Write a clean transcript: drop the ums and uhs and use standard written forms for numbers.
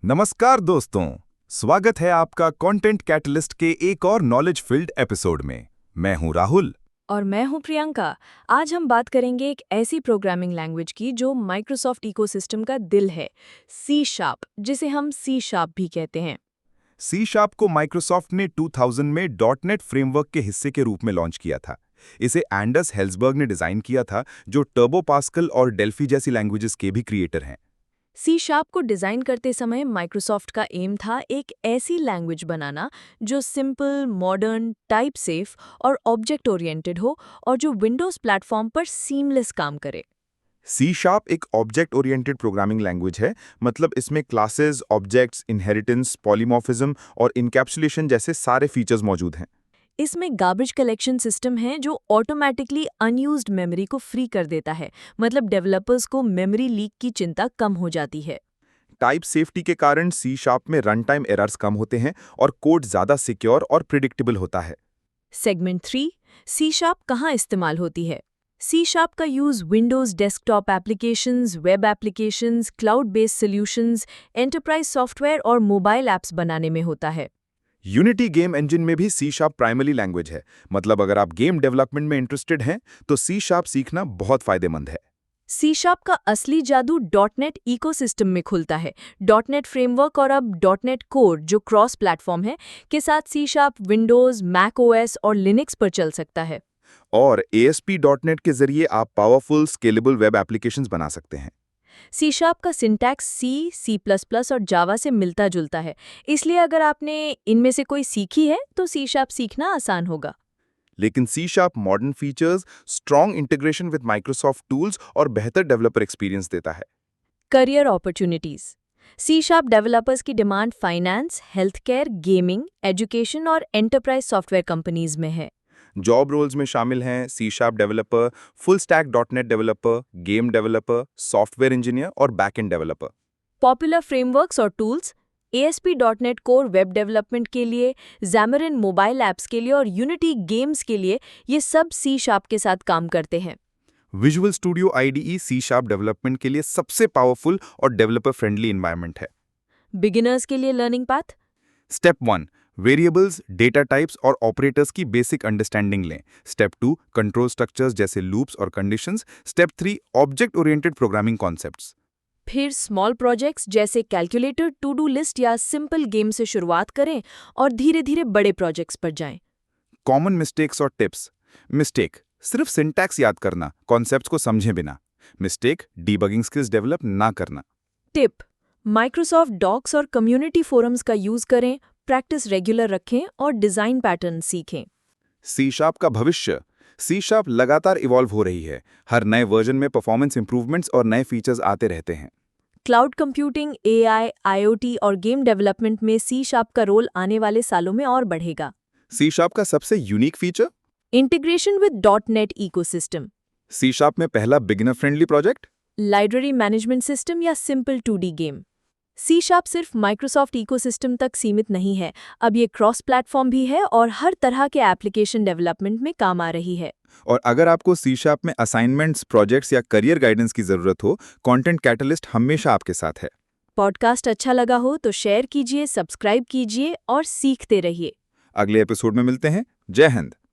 नमस्कार दोस्तों, स्वागत है आपका कंटेंट कैटलिस्ट के एक और नॉलेज फील्ड एपिसोड में। मैं हूं राहुल। और मैं हूं प्रियंका। आज हम बात करेंगे एक ऐसी प्रोग्रामिंग लैंग्वेज की जो माइक्रोसॉफ्ट इकोसिस्टम का दिल है, सी#, जिसे हम सी# भी कहते हैं। सी# को माइक्रोसॉफ्ट ने 2000 में डॉटनेट फ्रेमवर्क के हिस्से के रूप में लॉन्च किया था। इसे एंडर्स हेल्सबर्ग ने डिजाइन किया था, जो टर्बो पास्कल और डेल्फी जैसी लैंग्वेजेस के भी क्रिएटर हैं। सी# को डिज़ाइन करते समय माइक्रोसॉफ्ट का एम था एक ऐसी लैंग्वेज बनाना जो सिंपल, मॉडर्न, टाइप सेफ और ऑब्जेक्ट ओरिएंटेड हो और जो विंडोज़ प्लेटफॉर्म पर सीमलेस काम करे। सी# एक ऑब्जेक्ट ओरिएंटेड प्रोग्रामिंग लैंग्वेज है, मतलब इसमें क्लासेस, ऑब्जेक्ट्स, इनहेरिटेंस, पॉलीमॉर्फिज्म और इनकैप्सुलेशन जैसे सारे फीचर्स मौजूद हैं। इसमें गार्बेज कलेक्शन सिस्टम है जो ऑटोमेटिकली अनयूज्ड मेमोरी को फ्री कर देता है, मतलब डेवलपर्स को मेमोरी लीक की चिंता कम हो जाती है। टाइप सेफ्टी के कारण सी# में रन टाइम एरर्स कम होते हैं और कोड ज़्यादा सिक्योर और प्रिडिक्टेबल होता है। सेगमेंट 3, सी# कहाँ इस्तेमाल होती है? सी# का use Windows desktop applications, web applications, cloud based solutions, enterprise software और मोबाइल ऐप्स बनाने में होता है। यूनिटी गेम इंजन में भी सी# प्राइमरी लैंग्वेज है, मतलब अगर आप गेम डेवलपमेंट में इंटरेस्टेड हैं तो सी# सीखना बहुत फायदेमंद है। सी# का असली जादू डॉटनेट इकोसिस्टम में खुलता है। डॉटनेट फ्रेमवर्क और अब डॉटनेट कोर, जो क्रॉस प्लेटफॉर्म है, के साथ सी# विंडोज़, मैक ओएस और लिनक्स पर चल सकता है। और ASP.NET के जरिए आप पावरफुल स्केलेबल वेब एप्लीकेशंस बना सकते हैं। सी# का सिंटैक्स सी++ और जावा से मिलता जुलता है, इसलिए अगर आपने इनमें से कोई सीखी है तो सी# सीखना आसान होगा। लेकिन सी# modern features, strong integration with Microsoft tools और बेहतर डेवलपर एक्सपीरियंस देता है। Career opportunities. सी# डेवलपर्स की demand finance, health care, gaming, education और एंटरप्राइज सॉफ्टवेयर कंपनीज में है। जॉब रोल्स में शामिल हैं सी# developer, full stack .NET developer, game developer, software engineer और बैकएंड डेवलपर। पॉपुलर फ्रेमवर्क्स और tools: ASP.NET core web development के लिए, Xamarin मोबाइल ऐप्स के लिए और यूनिटी गेम्स के लिए, ये सब सी# के साथ काम करते हैं। विजुअल स्टूडियो IDE सी# डेवलपमेंट के लिए सबसे पावरफुल और डेवलपर फ्रेंडली एनवायरनमेंट है। बिगिनर्स के लिए learning path: step 1, variables, data types और ऑपरेटर्स की बेसिक अंडरस्टैंडिंग लें। स्टेप 2, कंट्रोल स्ट्रक्चर्स जैसे लूप्स और conditions. Step 3, object oriented programming concepts. फिर स्मॉल प्रोजेक्ट्स जैसे कैलकुलेटर, टू डू लिस्ट या सिंपल गेम से शुरुआत करें और धीरे धीरे बड़े प्रोजेक्ट्स पर जाएं। कॉमन मिस्टेक्स और टिप्स। मिस्टेक, सिर्फ सिंटैक्स याद करना, कॉन्सेप्ट्स को समझे बिना। मिस्टेक, डीबगिंग स्किल्स डेवलप ना करना। टिप: माइक्रोसॉफ्ट डॉक्स और कम्युनिटी फोरम्स का यूज करें, प्रैक्टिस रेगुलर रखें और डिजाइन पैटर्न सीखें। सी# का भविष्य। सी# लगातार इवॉल्व हो रही है। हर नए वर्जन में परफॉर्मेंस इंप्रूवमेंट्स और नए फीचर्स आते रहते हैं। क्लाउड कंप्यूटिंग, AI, IoT और गेम डेवलपमेंट में सी# का रोल आने वाले सालों में और बढ़ेगा। सी# का सबसे unique feature. Integration with dot net ecosystem, सी# में पहला beginner friendly project. Library management system या सिंपल 2D गेम। सी# सिर्फ माइक्रोसॉफ्ट इकोसिस्टम तक सीमित नहीं है, अब ये क्रॉस प्लेटफॉर्म भी है और हर तरह के एप्लीकेशन डेवलपमेंट में काम आ रही है। और अगर आपको सी# में असाइनमेंट्स, प्रोजेक्ट्स या करियर गाइडेंस की जरूरत हो, कंटेंट कैटलिस्ट हमेशा आपके साथ है। पॉडकास्ट अच्छा लगा हो तो शेयर कीजिए, सब्सक्राइब कीजिए और सीखते रहिए। अगले एपिसोड में मिलते हैं। जय हिंद।